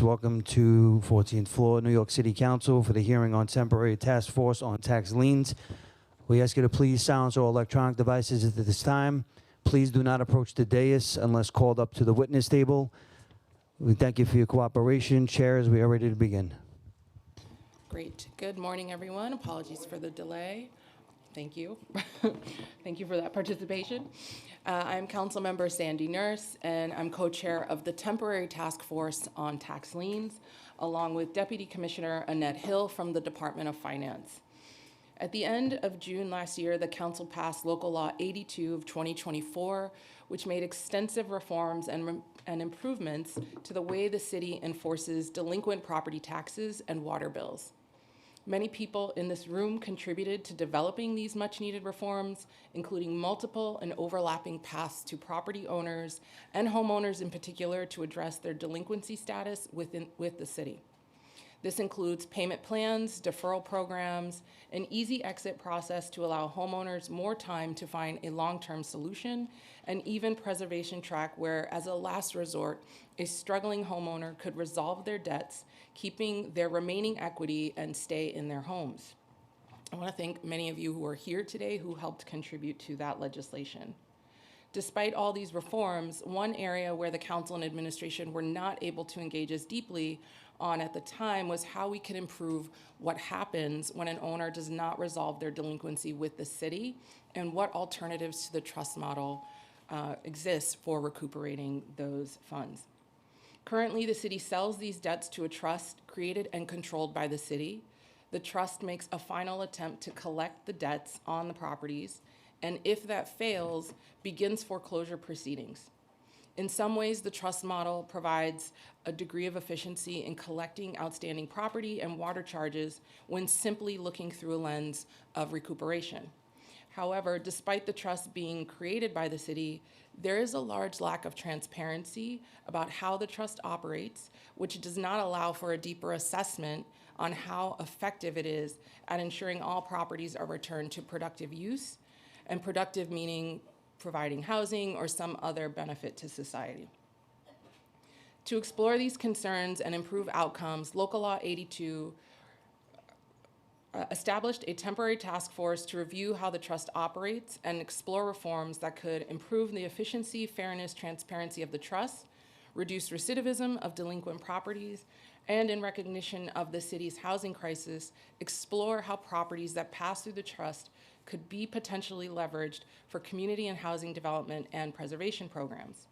Welcome to 14th floor, New York City Council for the hearing on temporary task force on tax liens. We ask you to please silence all electronic devices at this time. Please do not approach the dais unless called up to the witness table. We thank you for your cooperation. Chairs, we are ready to begin. Great. Good morning, everyone. Apologies for the delay. Thank you. Thank you for that participation. I'm Councilmember Sandy Nurse, and I'm co-chair of the Temporary Task Force on Tax Liens, along with Deputy Commissioner Annette Hill from the Department of Finance. At the end of June last year, the Council passed Local Law 82 of 2024, which made extensive reforms and improvements to the way the city enforces delinquent property taxes and water bills. Many people in this room contributed to developing these much-needed reforms, including multiple and overlapping paths to property owners and homeowners in particular to address their delinquency status with the city. This includes payment plans, deferral programs, an easy exit process to allow homeowners more time to find a long-term solution, and even preservation track where, as a last resort, a struggling homeowner could resolve their debts, keeping their remaining equity and stay in their homes. I want to thank many of you who are here today who helped contribute to that legislation. Despite all these reforms, one area where the council and administration were not able to engage as deeply on at the time was how we could improve what happens when an owner does not resolve their delinquency with the city and what alternatives to the trust model exist for recuperating those funds. Currently, the city sells these debts to a trust created and controlled by the city. The trust makes a final attempt to collect the debts on the properties, and if that fails, begins foreclosure proceedings. In some ways, the trust model provides a degree of efficiency in collecting outstanding property and water charges when simply looking through a lens of recuperation. However, despite the trust being created by the city, there is a large lack of transparency about how the trust operates, which does not allow for a deeper assessment on how effective it is at ensuring all properties are returned to productive use, and productive meaning providing housing or some other benefit to society. To explore these concerns and improve outcomes, Local Law 82 established a temporary task force to review how the trust operates and explore reforms that could improve the efficiency, fairness, transparency of the trust, reduce recidivism of delinquent properties, and in recognition of the city's housing crisis, explore how properties that pass through the trust could be potentially leveraged for community and housing development and preservation programs.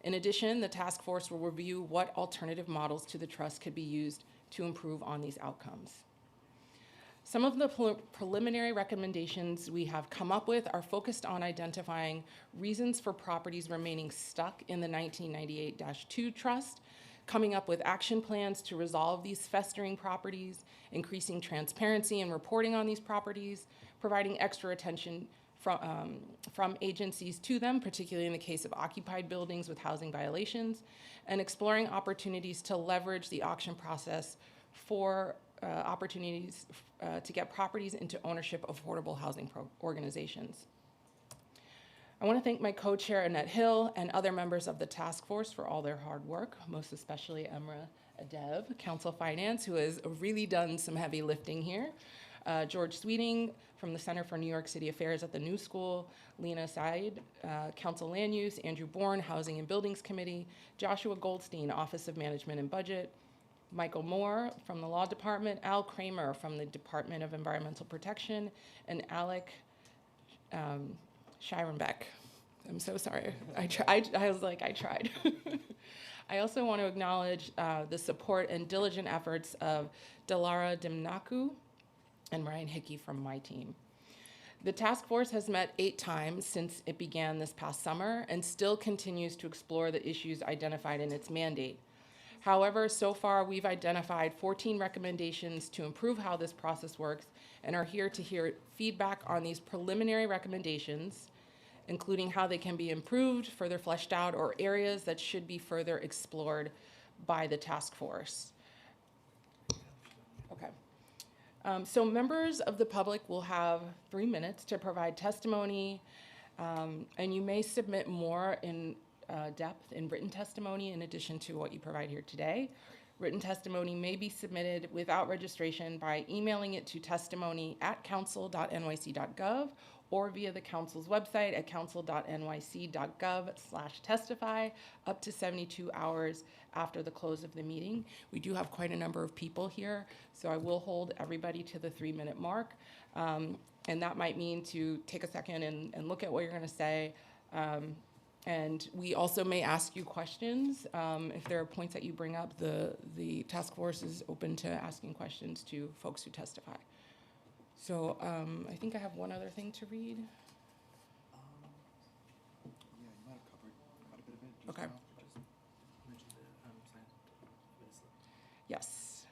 In addition, the task force will review what alternative models to the trust could be used to improve on these outcomes. Some of the preliminary recommendations we have come up with are focused on identifying reasons for properties remaining stuck in the 1998-2 trust, coming up with action plans to resolve these festering properties, increasing transparency and reporting on these properties, providing extra attention from agencies to them, particularly in the case of occupied buildings with housing violations, and exploring opportunities to leverage the auction process for opportunities to get properties into ownership of affordable housing organizations. I want to thank my co-chair Annette Hill and other members of the task force for all their hard work, most especially Emra Adev, Council Finance, who has really done some heavy lifting here. George Sweeting from the Center for New York City Affairs at the New School, Lena Said, Council Land Use, Andrew Bourne, Housing and Buildings Committee, Joshua Goldstein, Office of Management and Budget, Michael Moore from the Law Department, Al Kramer from the Department of Environmental Protection, and Alec Shirenbeck. I'm so sorry. I tried. I also want to acknowledge the support and diligent efforts of Delara Dimnaku and Ryan Hickey from my team. The task force has met 8 times since it began this past summer and still continues to explore the issues identified in its mandate. However, so far we've identified 14 recommendations to improve how this process works and are here to hear feedback on these preliminary recommendations, including how they can be improved, further fleshed out, or areas that should be further explored by the task force. Okay. So members of the public will have 3 minutes to provide testimony, and you may submit more in depth in written testimony in addition to what you provide here today. Written testimony may be submitted without registration by emailing it to testimony@council.nyc.gov or via the council's website at council.nyc.gov/testify up to 72 hours after the close of the meeting. We do have quite a number of people here, so I will hold everybody to the 3-minute mark. And that might mean to take a second and look at what you're going to say. And we also may ask you questions. If there are points that you bring up, the task force is open to asking questions to folks who testify. So I think I have one other thing to read. Yeah, you might have covered quite a bit of it. Just Okay. now. Yes.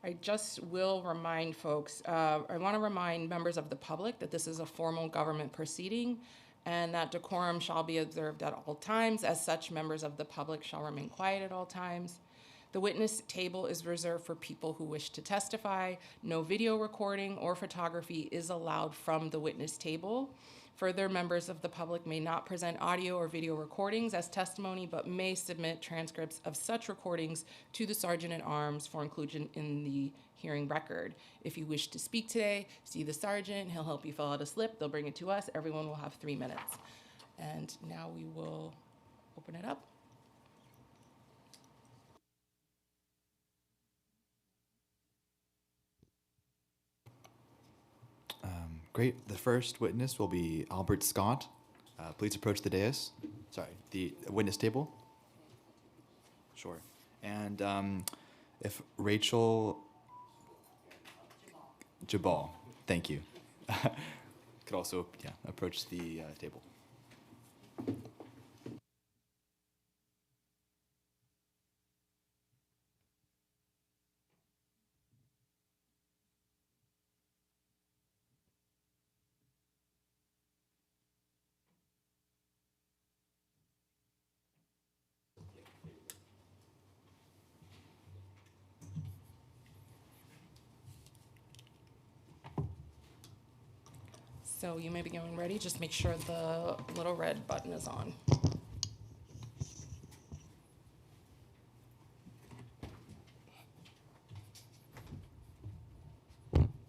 I just will remind folks, I want to remind members of the public that this is a formal government proceeding and that decorum shall be observed at all times. As such, members of the public shall remain quiet at all times. The witness table is reserved for people who wish to testify. No video recording or photography is allowed from the witness table. Further, members of the public may not present audio or video recordings as testimony, but may submit transcripts of such recordings to the Sergeant at Arms for inclusion in the hearing record. If you wish to speak today, see the sergeant. He'll help you fill out a slip. They'll bring it to us. Everyone will have 3 minutes. And now we will open it up. Great. The first witness will be Albert Scott. Please approach the dais. Sorry, the witness table. Sure. And if Rachel Jabal, thank you, could also approach the table. So you may be getting ready. Just make sure the little red button is on.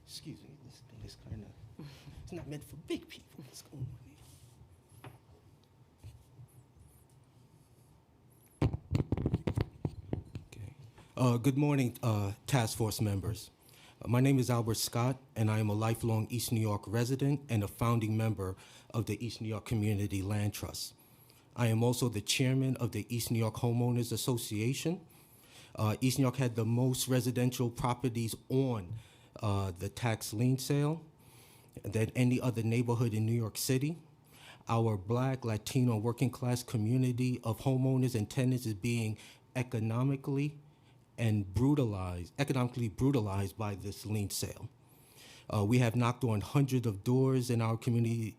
Excuse me, this thing is kind of, it's not meant for big people. What's going on here? Okay. Good morning, task force members. My name is Albert Scott, and I am a lifelong East New York resident and a founding member of the East New York Community Land Trust. I am also the chairman of the East New York Homeowners Association. East New York had the most residential properties on the tax lien sale than any other neighborhood in New York City. Our Black, Latino, working class community of homeowners and tenants is being economically brutalized by this lien sale. We have knocked on hundreds of doors in our community,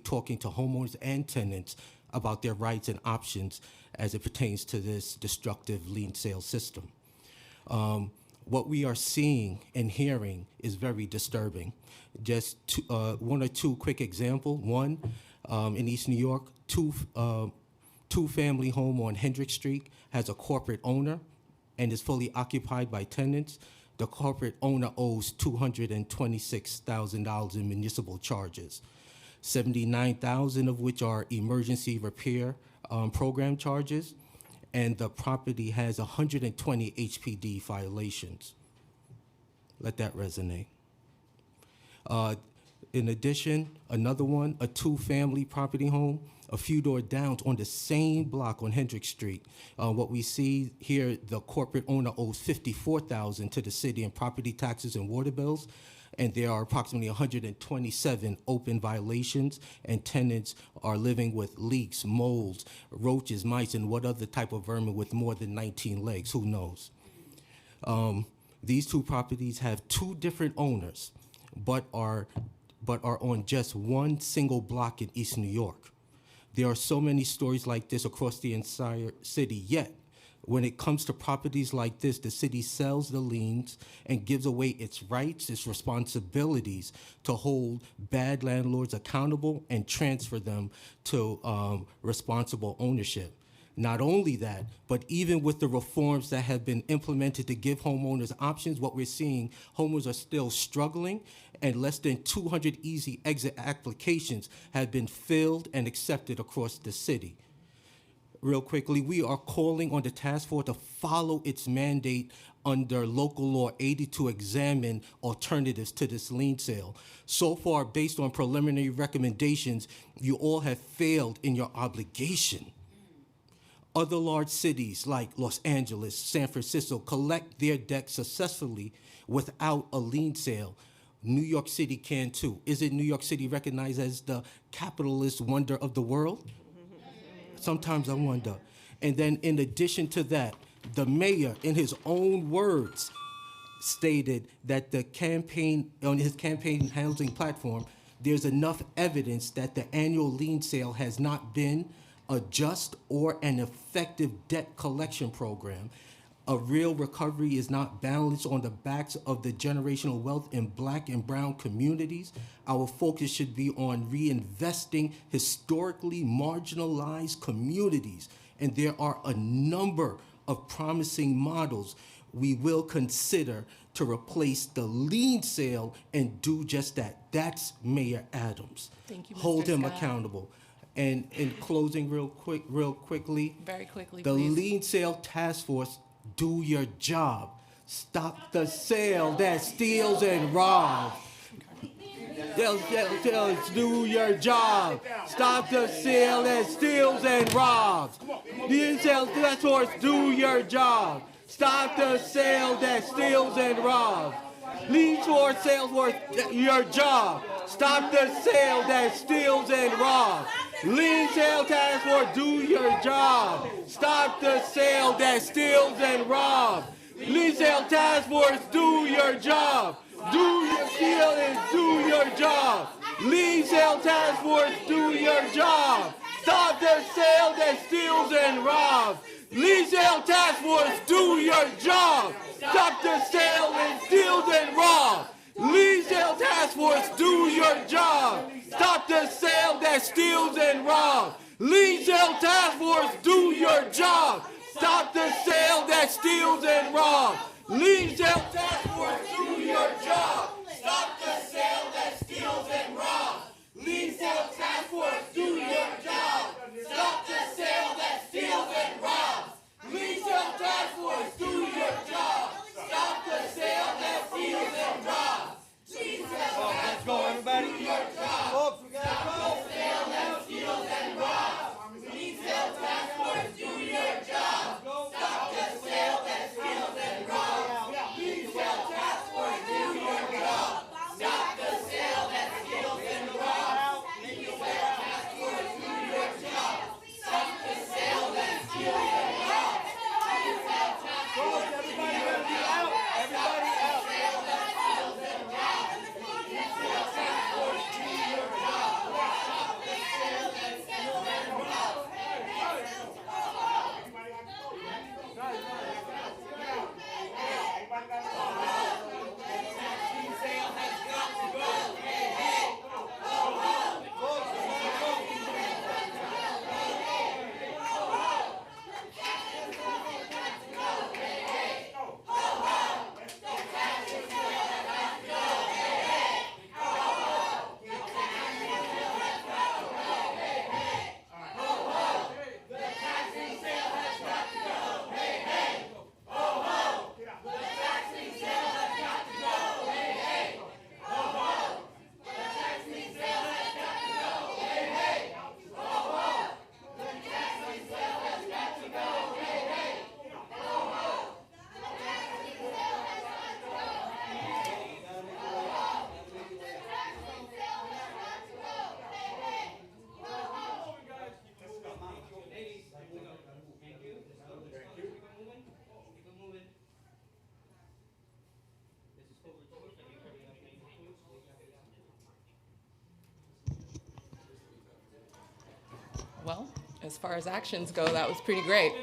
talking to homeowners and tenants about their rights and options as it pertains to this destructive lien sale system. What we are seeing and hearing is very disturbing. Just one or two quick examples. One, in East New York, two-family home on Hendrick Street has a corporate owner and is fully occupied by tenants. The corporate owner owes $226,000 in municipal charges, $79,000 of which are emergency repair program charges, and the property has 120 HPD violations. Let that resonate. In addition, another one, a two-family property home, a few doors down on the same block on Hendrick Street. What we see here, the corporate owner owes $54,000 to the city in property taxes and water bills, and there are approximately 127 open violations, and tenants are living with leaks, molds, roaches, mice, and what other type of vermin with more than 19 legs, who knows? These two properties have two different owners, but are on just one single block in East New York. There are so many stories like this across the entire city, yet when it comes to properties like this, the city sells the liens and gives away its rights, its responsibilities to hold bad landlords accountable and transfer them to responsible ownership. Not only that, but even with the reforms that have been implemented to give homeowners options, what we're seeing, homeowners are still struggling, and less than 200 easy exit applications have been filled and accepted across the city. Real quickly, we are calling on the task force to follow its mandate under local law 80 to examine alternatives to this lien sale. So far, based on preliminary recommendations, you all have failed in your obligation. Other large cities like Los Angeles, San Francisco collect their debt successfully without a lien sale. New York City can too. Is it New York City recognized as the capitalist wonder of the world? Sometimes I wonder. And then in addition to that, the mayor, in his own words, stated that the campaign, on his campaign housing platform, there's enough evidence that the annual lien sale has not been a just or an effective debt collection program. A real recovery is not balanced on the backs of the generational wealth in Black and brown communities. Our focus should be on reinvesting historically marginalized communities. And there are a number of promising models we will consider to replace the lien sale and do just that. That's Mayor Adams. Thank you, Mr. Hold him Scott. accountable. And in closing real quickly, Very quickly, the please. lien sale task force, do your job. Stop the sale that steals and robs. Do your job. Stop the sale that steals and robs. Lien sale task force, do your job. Stop the sale that steals and robs. Lien sale force, your job. Stop the sale that steals and robs. Lien sale task force, do your job. Stop the sale that steals and robs. Lien sale task force, do your job. Do your deal and do your job. Lien sale task force, do your job. Stop the sale that steals and robs. Lien sale task force, do your job. Stop the sale that steals and robs. Lien sale task force, do your job. Stop the sale that steals and robs. Lien sale task force, do your job. Stop the sale that steals and robs. Lien sale task force, do your job. Stop the sale that steals and robs. Lien sale task force, do your job. Stop the sale that steals and robs. Lien sale task force, do your job. Stop the sale that steals and robs. Lien sale task force, do your job. Folks, we gotta go. Sale that steals and robs. Lien sale task force, do your job. Stop the sale that steals and robs. Lien sale task force, do your job. Stop the sale that steals and robs. Lien sale task force, do your job. Stop the sale that steals and robs. Lien sale task force, do your job. Everybody out. Sale that steals and robs. Lien sale task force, do your job. Stop the sale that steals and robs. Well, as far as actions go, that was pretty great.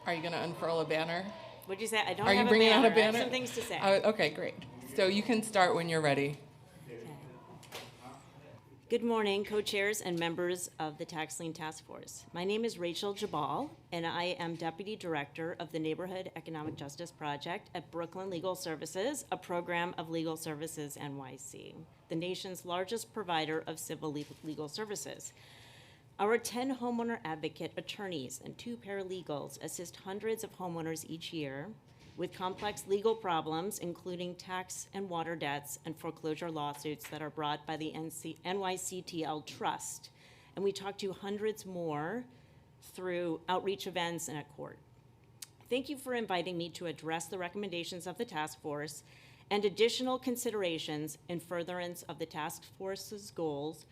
Are you going to unfurl a banner? What'd you say? I don't Are you have a bringing out banner. a I banner? have some things to say. Okay, great. So you can start when you're ready. Good morning, co-chairs and members of the Tax Lien Task Force. My name is Rachel Jabal, and I am Deputy Director of the Neighborhood Economic Justice Project at Brooklyn Legal Services, a program of Legal Services NYC, the nation's largest provider of civil legal services. Our 10 homeowner advocate attorneys and 2 paralegals assist hundreds of homeowners each year with complex legal problems, including tax and water debts and foreclosure lawsuits that are brought by the NYCTL Trust. And we talk to hundreds more through outreach events and at court. Thank you for inviting me to address the recommendations of the task force and additional considerations in furtherance of the task force's goals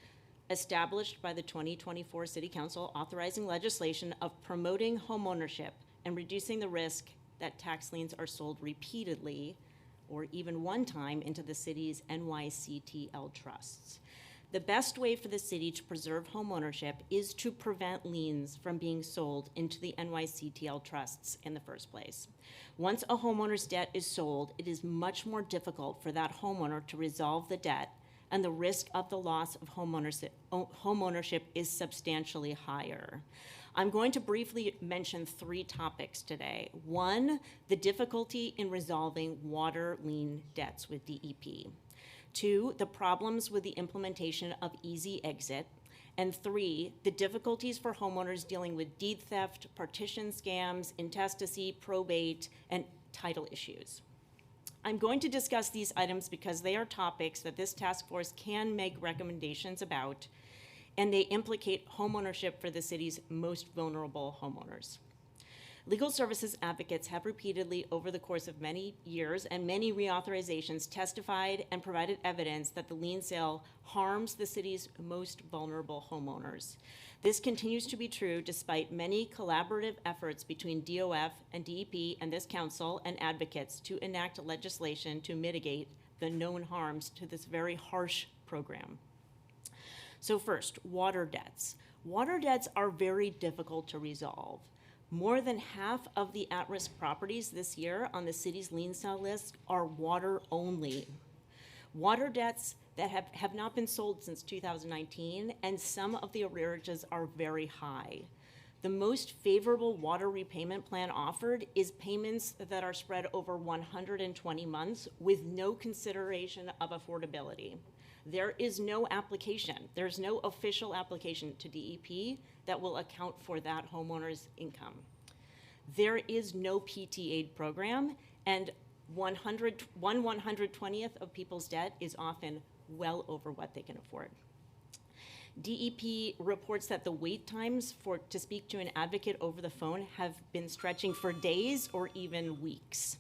established by the 2024 City Council authorizing legislation of promoting homeownership and reducing the risk that tax liens are sold repeatedly or even one time into the city's NYCTL trusts. The best way for the city to preserve homeownership is to prevent liens from being sold into the NYCTL trusts in the first place. Once a homeowner's debt is sold, it is much more difficult for that homeowner to resolve the debt, and the risk of the loss of homeownership is substantially higher. I'm going to briefly mention 3 topics today. 1, the difficulty in resolving water lien debts with DEP. 2, the problems with the implementation of Easy Exit. And 3, the difficulties for homeowners dealing with deed theft, partition scams, intestacy, probate, and title issues. I'm going to discuss these items because they are topics that this task force can make recommendations about, and they implicate homeownership for the city's most vulnerable homeowners. Legal services advocates have repeatedly, over the course of many years and many reauthorizations, testified and provided evidence that the lien sale harms the city's most vulnerable homeowners. This continues to be true despite many collaborative efforts between DOF and DEP and this council and advocates to enact legislation to mitigate the known harms to this very harsh program. So first, water debts. Water debts are very difficult to resolve. More than half of the at-risk properties this year on the city's lien sale list are water only. Water debts that have not been sold since 2019, and some of the arrearages are very high. The most favorable water repayment plan offered is payments that are spread over 120 months with no consideration of affordability. There is no application, there's no official application to DEP that will account for that homeowner's income. There is no PTA program, and 1/120th of people's debt is often well over what they can afford. DEP reports that the wait times to speak to an advocate over the phone have been stretching for days or even weeks.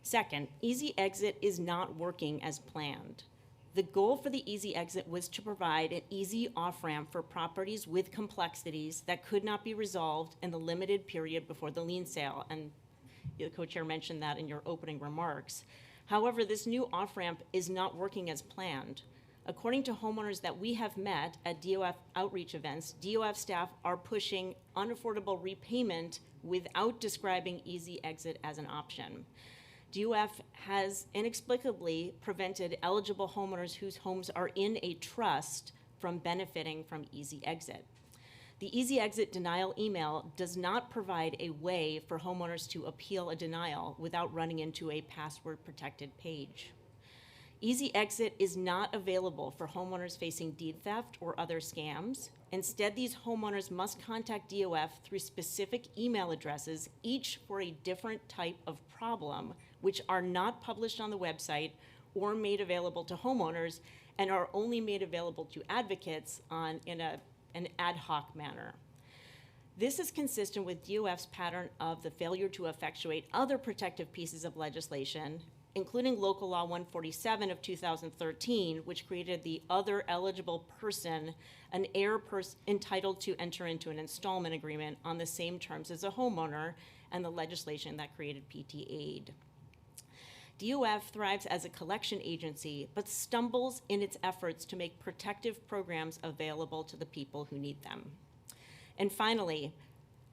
Second, Easy Exit is not working as planned. The goal for the Easy Exit was to provide an easy off-ramp for properties with complexities that could not be resolved in the limited period before the lien sale, and the co-chair mentioned that in your opening remarks. However, this new off-ramp is not working as planned. According to homeowners that we have met at DOF outreach events, DOF staff are pushing unaffordable repayment without describing Easy Exit as an option. DOF has inexplicably prevented eligible homeowners whose homes are in a trust from benefiting from Easy Exit. The Easy Exit denial email does not provide a way for homeowners to appeal a denial without running into a password-protected page. Easy Exit is not available for homeowners facing deed theft or other scams. Instead, these homeowners must contact DOF through specific email addresses, each for a different type of problem, which are not published on the website or made available to homeowners and are only made available to advocates in an ad hoc manner. This is consistent with DOF's pattern of the failure to effectuate other protective pieces of legislation, including Local Law 147 of 2013, which created the other eligible person, an heir entitled to enter into an installment agreement on the same terms as a homeowner, and the legislation that created PT aid. DOF thrives as a collection agency, but stumbles in its efforts to make protective programs available to the people who need them. And finally,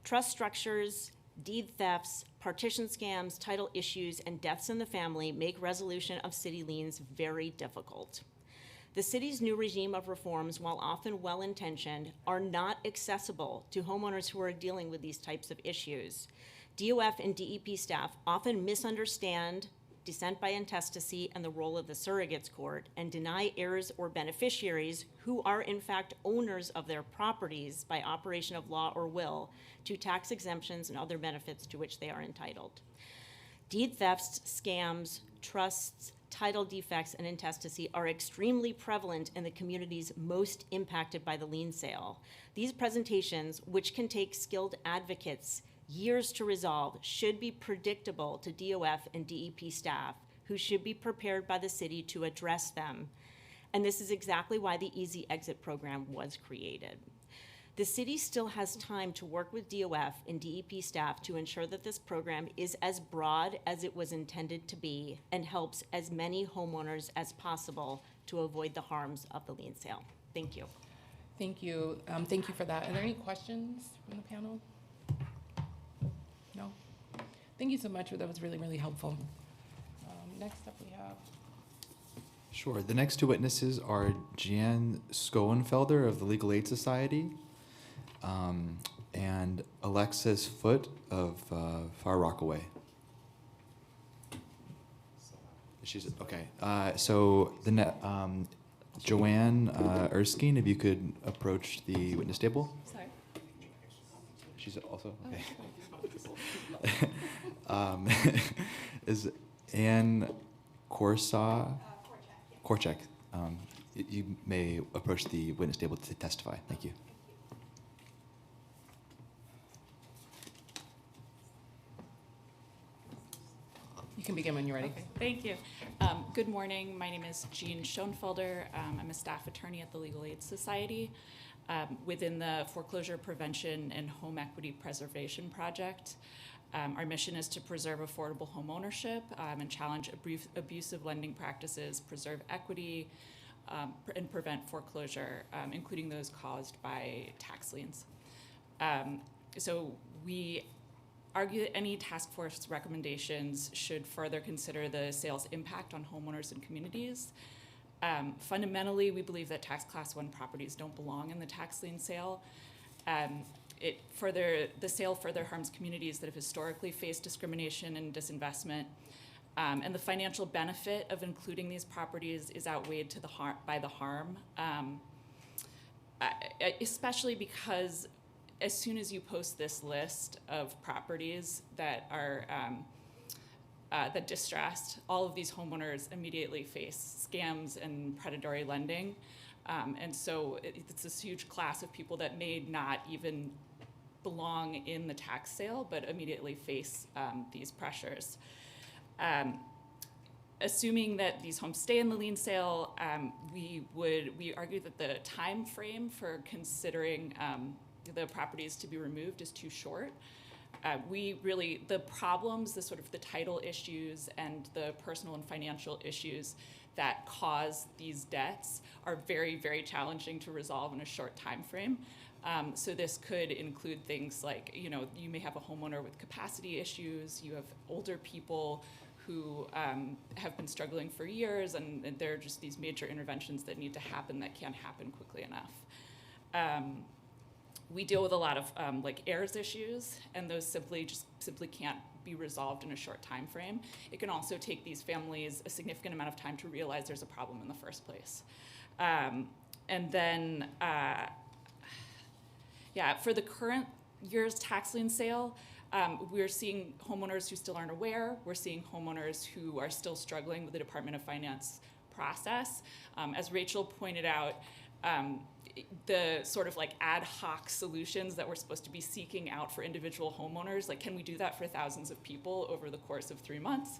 trust structures deed thefts, partition scams, title issues, and deaths in the family make resolution of city liens very difficult. The city's new regime of reforms, while often well-intentioned, are not accessible to homeowners who are dealing with these types of issues. DOF and DEP staff often misunderstand descent by intestacy and the role of the surrogates court, and deny heirs or beneficiaries who are in fact owners of their properties by operation of law or will to tax exemptions and other benefits to which they are entitled. Deed thefts, scams, trusts, title defects, and intestacy are extremely prevalent in the communities most impacted by the lien sale. These presentations, which can take skilled advocates years to resolve, should be predictable to DOF and DEP staff, who should be prepared by the city to address them. And this is exactly why the Easy Exit program was created. The city still has time to work with DOF and DEP staff to ensure that this program is as broad as it was intended to be and helps as many homeowners as possible to avoid the harms of the lien sale. Thank you. Thank you. Thank you for that. Are there any questions from the panel? No? Thank you so much. That was really, really helpful. Next up we have. Sure. The next two witnesses are Jan Schoenfelder of the Legal Aid Society and Alexis Foote of Far Rockaway. She's okay. So Joanne Erskine, if you could approach the witness table. Sorry. She's also okay. Is Anne Korchak. You may approach the witness table to testify. Thank you. You can begin when you're ready. Okay, thank you. Good morning. My name is Jean Schoenfelder. I'm a staff attorney at the Legal Aid Society within the Foreclosure Prevention and Home Equity Preservation Project. Our mission is to preserve affordable home ownership and challenge abusive lending practices, preserve equity, and prevent foreclosure, including those caused by tax liens. So we argue that any task force recommendations should further consider the sale's impact on homeowners and communities. Fundamentally, we believe that tax class 1 properties don't belong in the tax lien sale. The sale further harms communities that have historically faced discrimination and disinvestment, and the financial benefit of including these properties is outweighed by the harm, especially because as soon as you post this list of properties that are that distressed, all of these homeowners immediately face scams and predatory lending. And so it's this huge class of people that may not even belong in the tax sale, but immediately face these pressures. Assuming that these homes stay in the lien sale, we argue that the time frame for considering the properties to be removed is too short. The problems, the title issues and the personal and financial issues that cause these debts are very, very challenging to resolve in a short time frame. So this could include things like, you may have a homeowner with capacity issues, you have older people who have been struggling for years, and there are just these major interventions that need to happen that can't happen quickly enough. We deal with a lot of heirs issues, and those simply can't be resolved in a short time frame. It can also take these families a significant amount of time to realize there's a problem in the first place. And then, for the current year's tax lien sale, we're seeing homeowners who still aren't aware. We're seeing homeowners who are still struggling with the Department of Finance process. As Rachel pointed out, the ad hoc solutions that we're supposed to be seeking out for individual homeowners, can we do that for thousands of people over the course of 3 months?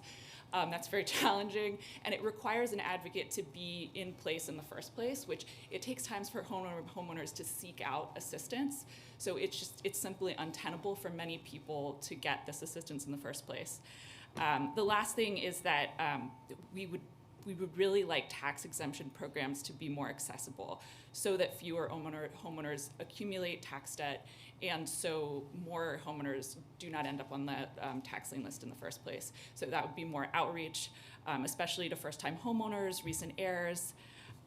That's very challenging, and it requires an advocate to be in place in the first place, which it takes time for homeowners to seek out assistance. So it's simply untenable for many people to get this assistance in the first place. The last thing is that we would we would really like tax exemption programs to be more accessible so that fewer homeowners accumulate tax debt, and so more homeowners do not end up on the tax lien list in the first place. So that would be more outreach, especially to first-time homeowners, recent heirs.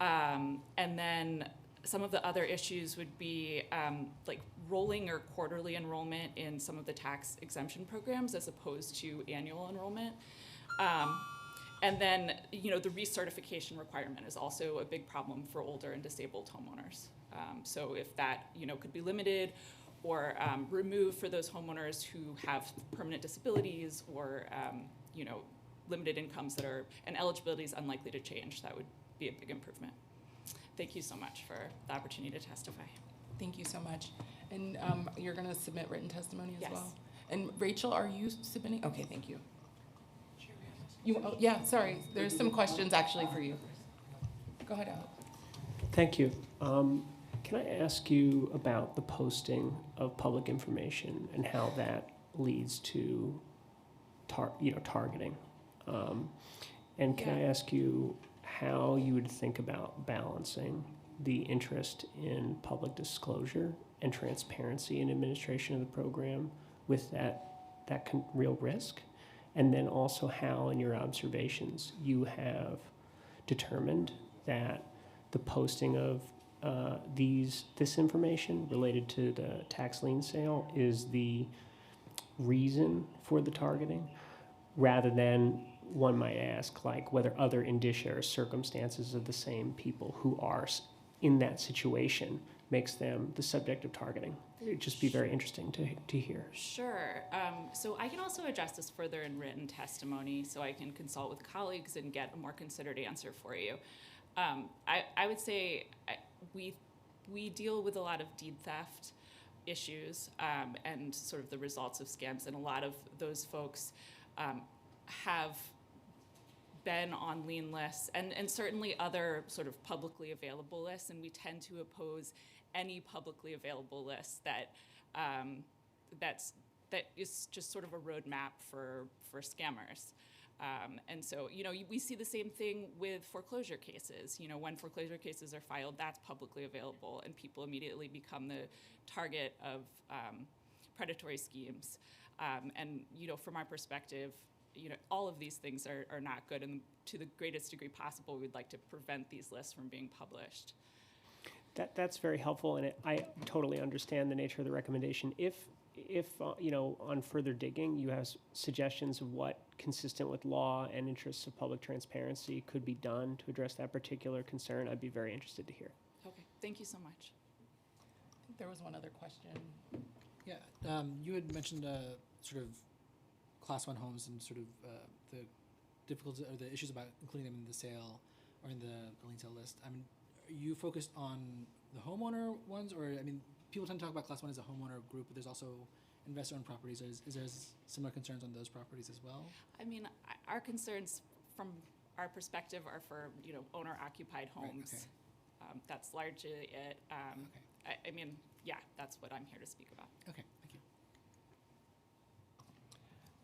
And then some of the other issues would be like rolling or quarterly enrollment in some of the tax exemption programs as opposed to annual enrollment. And then, the recertification requirement is also a big problem for older and disabled homeowners. So if that, could be limited or removed for those homeowners who have permanent disabilities or, limited incomes and eligibility is unlikely to change, that would be a big improvement. Thank you so much for the opportunity to testify. Thank you so much. And you're going to submit written testimony as Yes. well? And Rachel, are you submitting? Okay, thank you. Sorry, there's some questions actually for you. Go ahead, Alex. Thank you. Can I ask you about the posting of public information and how that leads to targeting? And can I ask you how you would think about balancing the interest in public disclosure and transparency in administration of the program with that real risk? And then also how, in your observations, you have determined that the posting of this information related to the tax lien sale is the reason for the targeting, rather than, one might ask, like whether other indicia or circumstances of the same people who are in that situation makes them the subject of targeting. It'd just be very interesting to hear. Sure. So I can also address this further in written testimony, so I can consult with colleagues and get a more considered answer for you. I would say we deal with a lot of deed theft issues and sort of the results of scams, and a lot of those folks have been on lien lists and certainly other sort of publicly available lists, and we tend to oppose any publicly available list that is just sort of a roadmap for scammers. And so, we see the same thing with foreclosure cases. When foreclosure cases are filed, that's publicly available, and people immediately become the target of predatory schemes. And, from our perspective, all of these things are not good, and to the greatest degree possible, we'd like to prevent these lists from being published. That's very helpful, and I totally understand the nature of the recommendation. If on further digging, you have suggestions of what, consistent with law and interests of public transparency, could be done to address that particular concern, I'd be very interested to hear. Okay, thank you so much. I think there was one other question. Yeah, you had mentioned sort of Class 1 homes and sort of the difficulties or the issues about including them in the sale or in the lien sale list. I mean, are you focused on the homeowner ones, or people tend to talk about Class 1 as a homeowner group, but there's also investor-owned properties. Is there similar concerns on those properties as well? Our concerns from our perspective are for owner-occupied homes. Right, okay. That's largely it. Okay. That's what I'm here to speak about. Okay, thank you.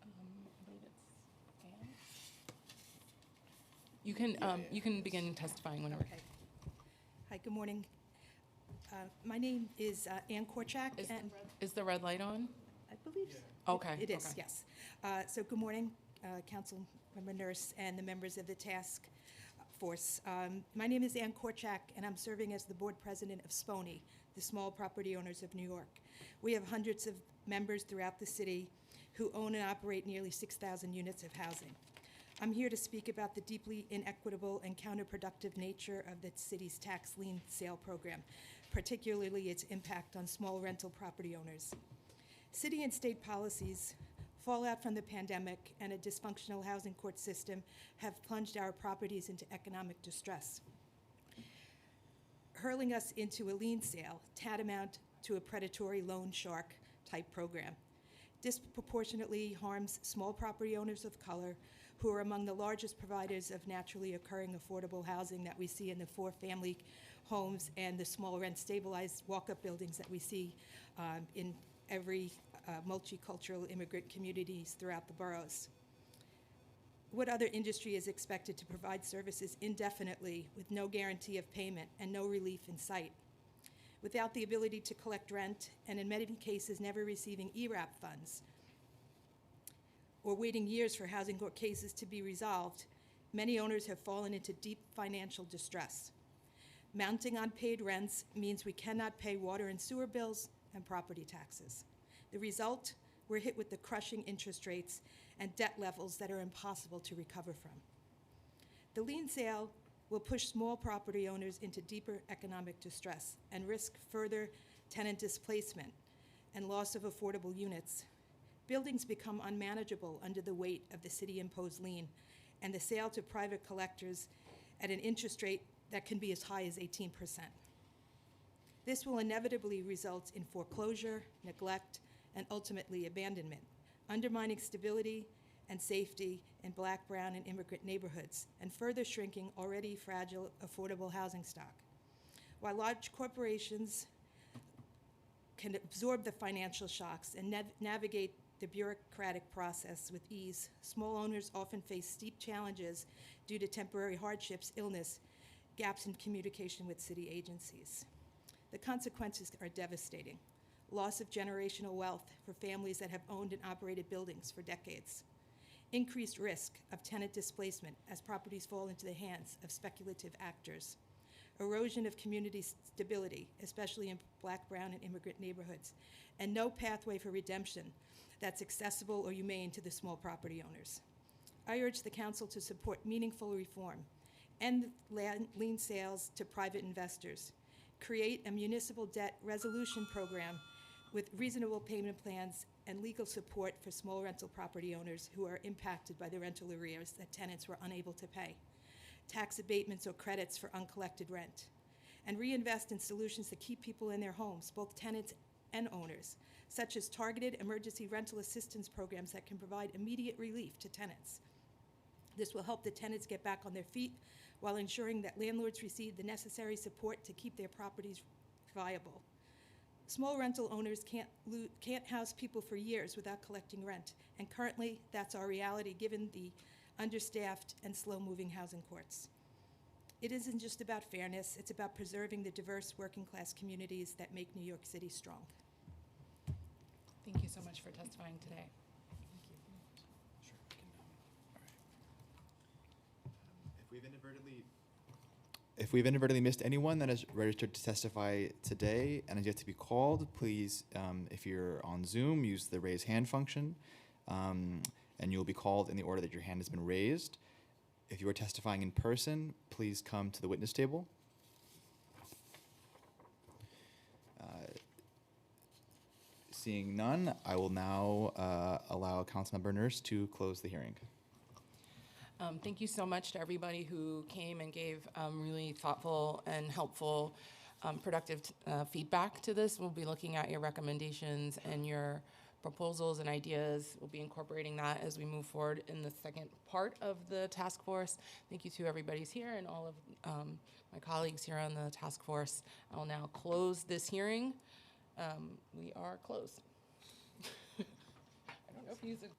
I believe it's Anne. You can begin testifying whenever. Okay. Hi, good morning. My name is Ann Korchak, and Is the red light on? I believe Okay, it is, okay. yes. So good morning, Councilmember Nurse and the members of the task force. My name is Ann Korchak, and I'm serving as the board president of SPONY, the Small Property Owners of New York. We have hundreds of members throughout the city who own and operate nearly 6,000 units of housing. I'm here to speak about the deeply inequitable and counterproductive nature of the city's tax lien sale program, particularly its impact on small rental property owners. City and state policies, fallout from the pandemic, and a dysfunctional housing court system have plunged our properties into economic distress, hurling us into a lien sale tantamount to a predatory loan shark type program. Disproportionately harms small property owners of color, who are among the largest providers of naturally occurring affordable housing that we see in the 4-family homes and the small rent stabilized walk-up buildings that we see in every multicultural immigrant communities throughout the boroughs. What other industry is expected to provide services indefinitely with no guarantee of payment and no relief in sight? Without the ability to collect rent, and in many cases never receiving ERAP funds, or waiting years for housing court cases to be resolved, many owners have fallen into deep financial distress. Mounting unpaid rents means we cannot pay water and sewer bills and property taxes. The result, we're hit with the crushing interest rates and debt levels that are impossible to recover from. The lien sale will push small property owners into deeper economic distress and risk further tenant displacement and loss of affordable units. Buildings become unmanageable under the weight of the city-imposed lien and the sale to private collectors at an interest rate that can be as high as 18%. This will inevitably result in foreclosure, neglect, and ultimately abandonment, undermining stability and safety in Black, brown, and immigrant neighborhoods, and further shrinking already fragile affordable housing stock. While large corporations can absorb the financial shocks and navigate the bureaucratic process with ease, small owners often face steep challenges due to temporary hardships, illness, gaps in communication with city agencies. The consequences are devastating. Loss of generational wealth for families that have owned and operated buildings for decades. Increased risk of tenant displacement as properties fall into the hands of speculative actors. Erosion of community stability, especially in Black, brown, and immigrant neighborhoods. And no pathway for redemption that's accessible or humane to the small property owners. I urge the council to support meaningful reform, end lien sales to private investors, create a municipal debt resolution program with reasonable payment plans and legal support for small rental property owners who are impacted by the rental arrears that tenants were unable to pay, tax abatements or credits for uncollected rent, and reinvest in solutions that keep people in their homes, both tenants and owners, such as targeted emergency rental assistance programs that can provide immediate relief to tenants. This will help the tenants get back on their feet while ensuring that landlords receive the necessary support to keep their properties viable. Small rental owners can't house people for years without collecting rent, and currently that's our reality given the understaffed and slow-moving housing courts. It isn't just about fairness, it's about preserving the diverse working-class communities that make New York City strong. Thank you so much for testifying today. Sure, we can, all right. If we've inadvertently missed anyone that is registered to testify today and is yet to be called, please, if you're on Zoom, use the raise hand function, and you'll be called in the order that your hand has been raised. If you are testifying in person, please come to the witness table. Seeing none, I will now allow Councilmember Nurse to close the hearing. Thank you so much to everybody who came and gave really thoughtful and helpful, productive feedback to this. We'll be looking at your recommendations and your proposals and ideas. We'll be incorporating that as we move forward in the second part of the task force. Thank you to everybody who's here and all of my colleagues here on the task force. I'll now close this hearing. We are closed. I don't know if you use it.